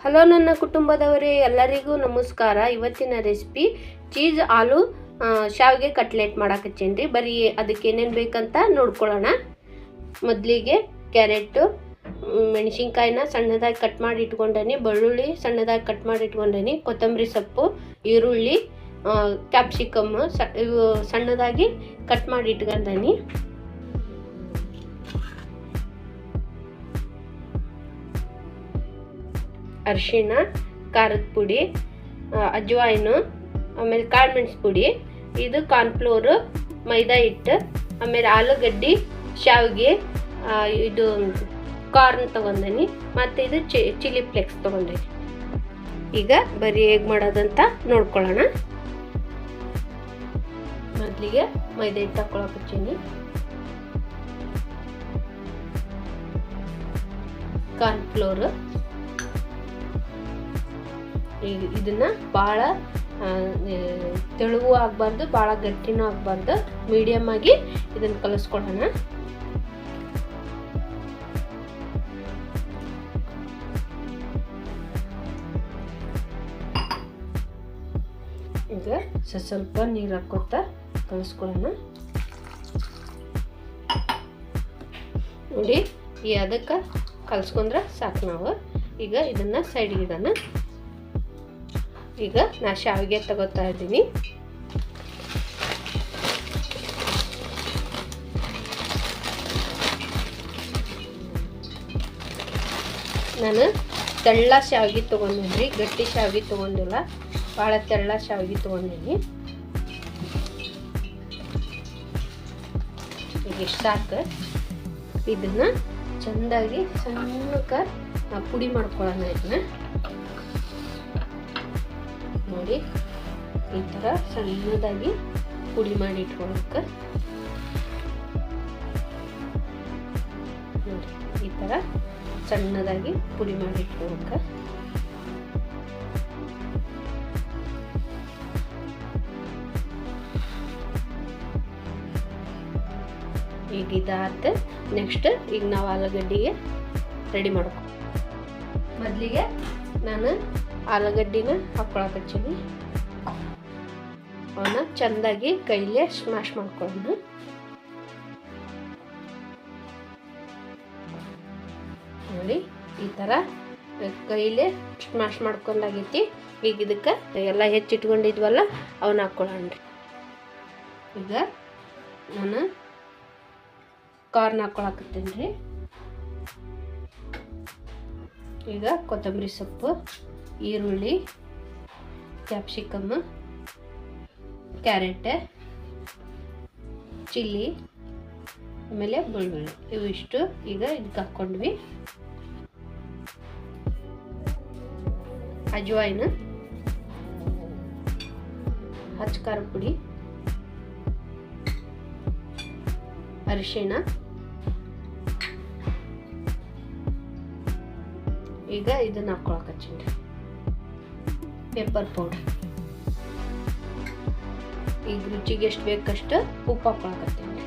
Hello ನನ್ನ ಕುಟುಂಬದವರೇ, ಎಲ್ಲರಿಗೂ ನಮಸ್ಕಾರ. ಇವತ್ತಿನ ರೆಸಿಪಿ ಚೀಸ್ ಆಲೂ ಶಾವಿಗೆ ಕಟ್ಲೆಟ್ ಮಾಡಾಕತ್ತೀನಿ. ಬರೀ ಅದಕ್ಕೆ ಏನೇನು ಬೇಕಂತ ನೋಡ್ಕೊಳ್ಳೋಣ. ಮೊದಲಿಗೆ ಕ್ಯಾರೆಟು, ಮೆಣಸಿನ್ಕಾಯಿನ ಸಣ್ಣದಾಗಿ ಕಟ್ ಮಾಡಿ ಇಟ್ಕೊಂಡೇನಿ, ಬೆಳ್ಳುಳ್ಳಿ ಸಣ್ಣದಾಗಿ ಕಟ್ ಮಾಡಿ ಇಟ್ಕೊಂಡೇನಿ, ಕೊತ್ತಂಬರಿ ಸೊಪ್ಪು, ಈರುಳ್ಳಿ, ಕ್ಯಾಪ್ಸಿಕಮ್ ಇವು ಸಣ್ಣದಾಗಿ ಕಟ್ ಮಾಡಿ ಇಟ್ಕೊಂಡೇನಿ. ಅರಿಶಿಣ, ಖಾರದ ಪುಡಿ, ಅಜ್ವಾಯಿನು, ಆಮೇಲೆ ಕಾಳು ಮೆಣಸು ಪುಡಿ, ಇದು ಕಾರ್ನ್ಫ್ಲೋರು, ಮೈದಾ ಹಿಟ್ಟು, ಆಮೇಲೆ ಆಲೂಗಡ್ಡೆ, ಶಾವಿಗೆ, ಇದು ಕಾರ್ನ್ ತೊಗೊಂಡೇನಿ, ಮತ್ತು ಇದು ಚಿಲ್ಲಿ ಫ್ಲೇಕ್ಸ್ ತೊಗೊಂಡೇನಿ. ಈಗ ಬರೀ ಹೇಗೆ ಮಾಡೋದಂತ ನೋಡ್ಕೊಳ್ಳೋಣ. ಮೊದಲಿಗೆ ಮೈದಾ ಹಿಟ್ಟು ಹಾಕ್ಕೊಳಕತ್ತೀನಿ, ಕಾರ್ನ್ಫ್ಲೋರು, ಈಗ ಇದನ್ನ ಭಾಳ ತೆಳುವು ಆಗಬಾರ್ದು, ಭಾಳ ಗಟ್ಟಿನೂ ಆಗಬಾರ್ದು, ಮೀಡಿಯಮ್ ಆಗಿ ಇದನ್ನು ಕಲಿಸ್ಕೊಳ್ಳೋಣ. ಈಗ ಸ್ವಲ್ಪ ನೀರು ಹಾಕೋತ ಕಲಿಸ್ಕೊಳ್ಳೋಣ. ನೋಡಿ, ಈ ಅದಕ್ಕೆ ಕಲಿಸ್ಕೊಂಡ್ರೆ ಸಾಕು. ನಾವು ಈಗ ಇದನ್ನು ಸೈಡ್ಗೆ ಇಡೋಣ. ಈಗ ನಾ ಶಾವಿಗೆ ತಗೋತಾ ಇದ್ದೀನಿ. ನಾನು ತೆಳ್ಳ ಶಾವಿಗೆ ತೊಗೊಂಡಿನಿ, ಗಟ್ಟಿ ಶಾವಿಗೆ ತೊಗೊಂಡಿಲ್ಲ, ಭಾಳ ತೆಳ್ಳ ಶಾವಿಗೆ ತೊಗೊಂಡಿನಿ. ಈಗ ಇಷ್ಟು ಸಾಕು. ಇದನ್ನ ಚೆಂದಾಗಿ ಸಣ್ಣಕ್ಕೆ ಪುಡಿ ಮಾಡ್ಕೊಳ್ಳೋಣ. ಇದನ್ನ ನೋಡಿ, ಈ ಥರ ಸಣ್ಣದಾಗಿ ಪುಡಿ ಮಾಡಿ ಇಟ್ಕೊಳ್ಳೋಕೆ. ನೋಡಿ, ಈ ಥರ ಸಣ್ಣದಾಗಿ ಪುಡಿ ಮಾಡಿ ಇಟ್ಕೊಳ್ಳೋಕೆ. ಈಗ ಇದಾದ ನೆಕ್ಸ್ಟ್ ಈಗ ನಾವು ಆಲೂಗಡ್ಡೆಗೆ ರೆಡಿ ಮಾಡ್ಕೊ. ಮೊದಲಿಗೆ ನಾನು ಆಲೂಗಡ್ಡಿನ ಹಾಕ್ಕೊಳಕತ್ತೀನಿ. ಅವನ್ನ ಚೆಂದಾಗಿ ಕೈಲೇ ಸ್ಮ್ಯಾಶ್ ಮಾಡ್ಕೊಳ್ಳೋಣ. ನೋಡಿ, ಈ ಥರ ಕೈಲೇ ಸ್ಮ್ಯಾಶ್ ಮಾಡ್ಕೊಂಡಾಗೈತಿ. ಈಗ ಇದಕ್ಕೆ ಎಲ್ಲ ಹೆಚ್ಚಿಟ್ಕೊಂಡಿದ್ವಲ್ಲ ಅವನ್ನ ಹಾಕ್ಕೊಳ್ಳೋಣ. ಈಗ ನಾನು ಕಾರ್ನ್ ಹಾಕ್ಕೊಳಕತ್ತೀನಿ ರೀ. ಈಗ ಕೊತ್ತಂಬರಿ ಸೊಪ್ಪು, ಈರುಳ್ಳಿ, ಕ್ಯಾಪ್ಸಿಕಮ್, ಕ್ಯಾರೆಟ್, ಚಿಲ್ಲಿ, ಆಮೇಲೆ ಬೆಳ್ಳುಳ್ಳಿ, ಇವು ಇಷ್ಟು ಈಗ ಇದಕ್ಕೆ ಹಾಕ್ಕೊಂಡ್ವಿ. ಅಜ್ವಾಯಿನ, ಹಚ್ಚ ಖಾರದ ಪುಡಿ, ಅರಿಶಿಣ, ಈಗ ಇದನ್ನ ಹಾಕ್ಕೊಳಕತ್ತೀನಿ. ಪೆಪ್ಪರ್ ಪೌಡರ್, ಈಗ ರುಚಿಗೆ ಎಷ್ಟು ಬೇಕಷ್ಟು ಉಪ್ಪು ಹಾಕ್ಕೊಳಕತ್ತೀನಿ.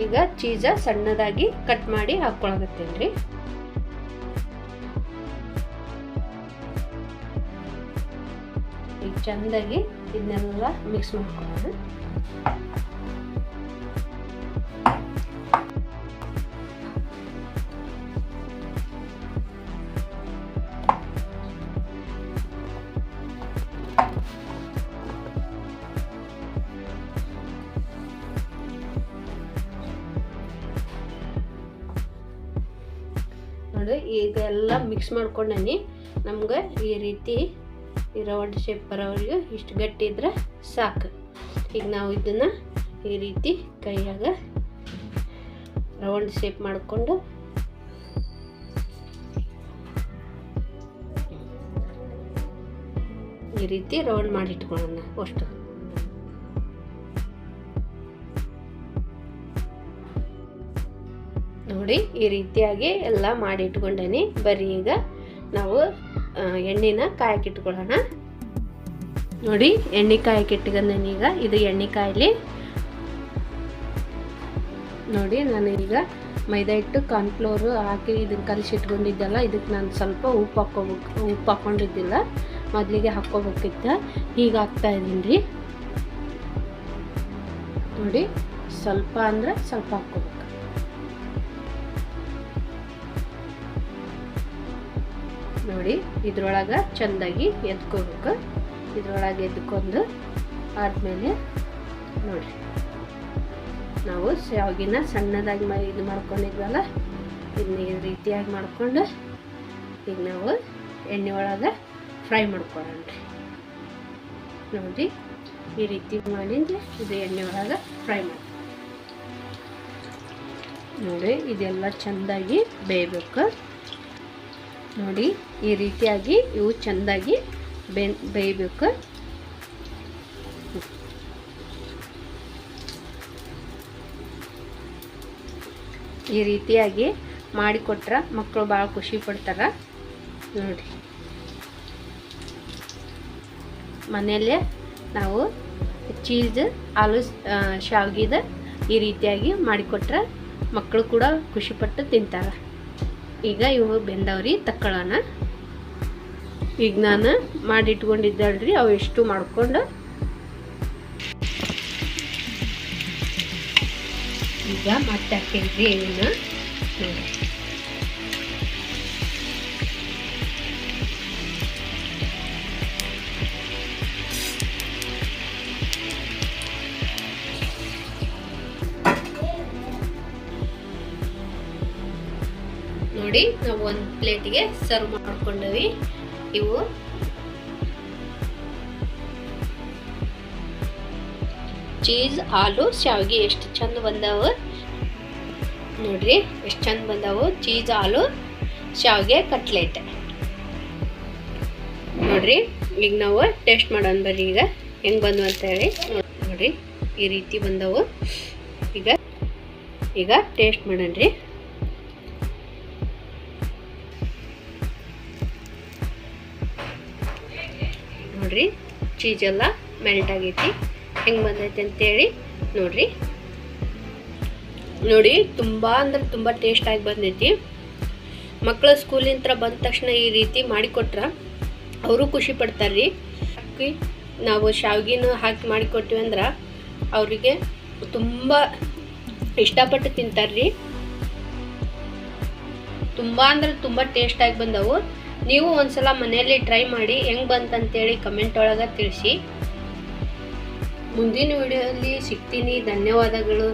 ಈಗ ಚೀಸ ಸಣ್ಣದಾಗಿ ಕಟ್ ಮಾಡಿ ಹಾಕ್ಕೊಳಕತ್ತೀನಿ ರೀ. ಈಗ ಚೆಂದಾಗಿ ಇದನ್ನೆಲ್ಲ ಮಿಕ್ಸ್ ಮಾಡ್ಕೊಳ್ಳೋಣ. ನೋಡಿ, ಈಗ ಎಲ್ಲ ಮಿಕ್ಸ್ ಮಾಡ್ಕೊಂಡೇನಿ. ನಮ್ಗೆ ಈ ರೀತಿ ಈ ರೌಂಡ್ ಶೇಪ್ ಬರೋವರೆಗೂ ಇಷ್ಟು ಗಟ್ಟಿ ಇದ್ರೆ ಸಾಕು. ಈಗ ನಾವು ಇದನ್ನು ಈ ರೀತಿ ಕೈಯಾಗ ರೌಂಡ್ ಶೇಪ್ ಮಾಡಿಕೊಂಡು ಈ ರೀತಿ ರೌಂಡ್ ಮಾಡಿ ಇಟ್ಕೊಳ್ಳೋಣ ಅಷ್ಟು. ನೋಡಿ, ಈ ರೀತಿಯಾಗಿ ಎಲ್ಲ ಮಾಡಿ ಇಟ್ಕೊಂಡೇನಿ. ಬರೀ ಈಗ ನಾವು ಎಣ್ಣೆನ ಕಾಯಕ್ಕೆ ಇಟ್ಕೊಳ್ಳೋಣ. ನೋಡಿ, ಎಣ್ಣೆ ಕಾಯಕ್ಕೆ ಇಟ್ಕೊಂಡೇನಿ. ಈಗ ಇದು ಎಣ್ಣೆ ಕಾಯಲಿ. ನೋಡಿ, ನಾನು ಈಗ ಮೈದಾ ಹಿಟ್ಟು ಕಾರ್ನ್ಫ್ಲೋರು ಹಾಕಿ ಇದನ್ನು ಕಲಿಸಿಟ್ಕೊಂಡಿದ್ದೆಲ್ಲ ಇದಕ್ಕೆ ನಾನು ಸ್ವಲ್ಪ ಉಪ್ಪು ಹಾಕ್ಕೊಂಡಿದ್ದಿಲ್ಲ, ಮೊದಲಿಗೆ ಹಾಕ್ಕೋಬೇಕಿತ್ತು. ಈಗ ಹಾಕ್ತಾಯಿದ್ದೀನಿ ರೀ. ನೋಡಿ, ಸ್ವಲ್ಪ ಅಂದರೆ ಸ್ವಲ್ಪ ಹಾಕ್ಕೋಬೇಕು. ನೋಡಿ, ಇದ್ರೊಳಗೆ ಚೆಂದಾಗಿ ಎದ್ಕೋಬೇಕು. ಇದ್ರೊಳಗೆ ಎದ್ಕೊಂಡು ಆದಮೇಲೆ ನೋಡಿ, ನಾವು ಶಾವಿಗೆನ ಸಣ್ಣದಾಗಿ ಇದು ಮಾಡ್ಕೊಂಡಿದ್ವಲ್ಲ, ಇದನ್ನ ಈ ರೀತಿಯಾಗಿ ಮಾಡ್ಕೊಂಡು ಈಗ ನಾವು ಎಣ್ಣೆ ಒಳಗೆ ಫ್ರೈ ಮಾಡ್ಕೊಳ್ಳೋಣ ರೀ. ನೋಡಿ, ಈ ರೀತಿ ಮಾಡಿದ್ರೆ ಇದು ಎಣ್ಣೆ ಒಳಗೆ ಫ್ರೈ ಮಾಡಿ. ನೋಡಿ, ಇದೆಲ್ಲ ಚೆಂದಾಗಿ ಬೇಯಬೇಕು. ನೋಡಿ, ಈ ರೀತಿಯಾಗಿ ಇವು ಚೆಂದಾಗಿ ಬೇಯಬೇಕು. ಈ ರೀತಿಯಾಗಿ ಮಾಡಿಕೊಟ್ರೆ ಮಕ್ಕಳು ಭಾಳ ಖುಷಿ ಪಡ್ತಾರೆ. ನೋಡಿ, ಮನೆಯಲ್ಲೇ ನಾವು ಚೀಸ್ ಆಲೂ ಶಾವಿಗೆದ ಈ ರೀತಿಯಾಗಿ ಮಾಡಿಕೊಟ್ರೆ ಮಕ್ಕಳು ಕೂಡ ಖುಷಿಪಟ್ಟು ತಿಂತಾರೆ. ಈಗ ಇವು ಬೆಂದವ್ರಿ ತಕ್ಕೊಳ್ಳೋಣ. ಈಗ ನಾನು ಮಾಡಿಟ್ಕೊಂಡಿದ್ದಲ್ರಿ, ಅವು ಎಷ್ಟು ಮಾಡ್ಕೊಂಡು ಈಗ ಮತ್ತೆ ಹಾಕಿದ್ರಿ ಇವನ್ನ. ನೋಡಿ, ನಾವು ಒಂದು ಪ್ಲೇಟಿಗೆ ಸರ್ವ್ ಮಾಡ್ಕೊಂಡವಿ. ಇವು ಚೀಸ್ ಆಲೂ ಶಾವಿಗೆ ಎಷ್ಟು ಚಂದ ಬಂದಾವು ನೋಡ್ರಿ, ಎಷ್ಟು ಚಂದ ಬಂದಾವು ಚೀಸ್ ಆಲೂ ಶಾವಿಗೆ ಕಟ್ಲೆಟ್. ನೋಡ್ರಿ, ಈಗ ನಾವು ಟೇಸ್ಟ್ ಮಾಡೋಣ ಬರ್ರಿ. ಈಗ ಹೆಂಗೆ ಬಂದು ಅಂತ ಹೇಳಿ ನೋಡ್ರಿ, ಈ ರೀತಿ ಬಂದವು. ಈಗ ಟೇಸ್ಟ್ ಮಾಡೋಣ್ರಿ. ನೋಡ್ರಿ, ಚೀಸೆಲ್ಲ ಮೆಲ್ಟ್ ಆಗೈತಿ. ಹೆಂಗೆ ಬಂದೈತೆ ಅಂತೇಳಿ ನೋಡ್ರಿ. ನೋಡಿ, ತುಂಬ ಅಂದ್ರೆ ತುಂಬ ಟೇಸ್ಟಾಗಿ ಬಂದೈತಿ. ಮಕ್ಕಳು ಸ್ಕೂಲಿಂದ ಬಂದ ತಕ್ಷಣ ಈ ರೀತಿ ಮಾಡಿಕೊಟ್ರೆ ಅವರು ಖುಷಿ ಪಡ್ತಾರೆ ರೀ. ನಾವು ಶಾವಿಗೆನೂ ಹಾಕಿ ಮಾಡಿಕೊಟ್ಟಿವಿ ಅಂದ್ರೆ ಅವರಿಗೆ ತುಂಬ ಇಷ್ಟಪಟ್ಟು ತಿಂತಾರೆ ರೀ. ತುಂಬ ಅಂದ್ರೆ ತುಂಬ ಟೇಸ್ಟಾಗಿ ಬಂದವು. ನೀವು ಒಂದ್ಸಲ ಮನೆಯಲ್ಲಿ ಟ್ರೈ ಮಾಡಿ ಹೆಂಗೆ ಬಂತಂತೇಳಿ ಕಮೆಂಟ್ ಒಳಗೆ ತಿಳಿಸಿ. ಮುಂದಿನ ವಿಡಿಯೋದಲ್ಲಿ ಸಿಗ್ತೀನಿ. ಧನ್ಯವಾದಗಳು.